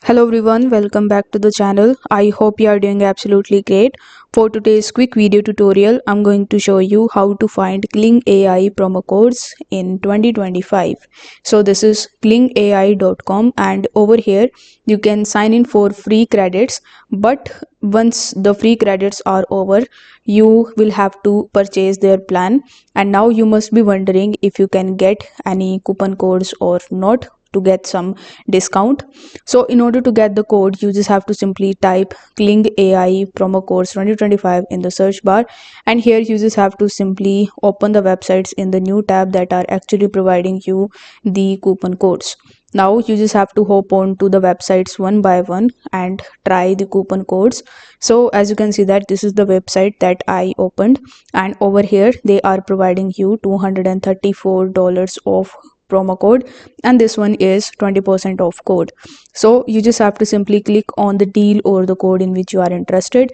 Hello everyone, welcome back to the channel. I hope you are doing absolutely great. For today's quick video tutorial, I'm going to show you how to find Kling AI promo codes in 2025. So this is klingai.com, and over here you can sign in for free credits, but once the free credits are over, you will have to purchase their plan. And now you must be wondering if you can get any coupon codes or not to get some discount. So in order to get the code, you just have to simply type Kling AI promo codes 2025 in the search bar, and here you just have to simply open the websites in the new tab that are actually providing you the coupon codes. Now you just have to hop on to the websites one by one and try the coupon codes. So as you can see that this is the website that I opened, and over here they are providing you $234 off promo code, and this one is 20% off code. So you just have to simply click on the deal or the code in which you are interested.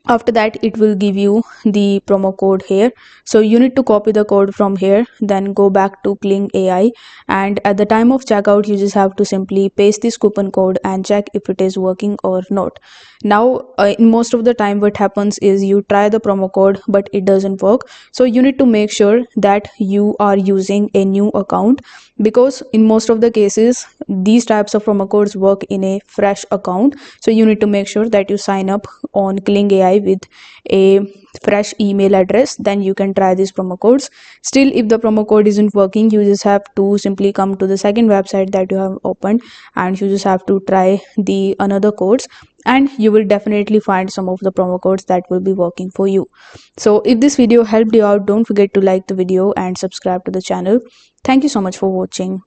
After that, it will give you the promo code here, so you need to copy the code from here, then go back to Kling AI, and at the time of checkout you just have to simply paste this coupon code and check if it is working or not. Now in most of the time what happens is you try the promo code but it doesn't work, so you need to make sure that you are using a new account, because in most of the cases these types of promo codes work in a fresh account. So you need to make sure that you sign up on Kling AI with a fresh email address, then you can try these promo codes. Still, if the promo code isn't working, you just have to simply come to the second website that you have opened, and you just have to try the another codes, and you will definitely find some of the promo codes that will be working for you. So if this video helped you out, don't forget to like the video and subscribe to the channel. Thank you so much for watching.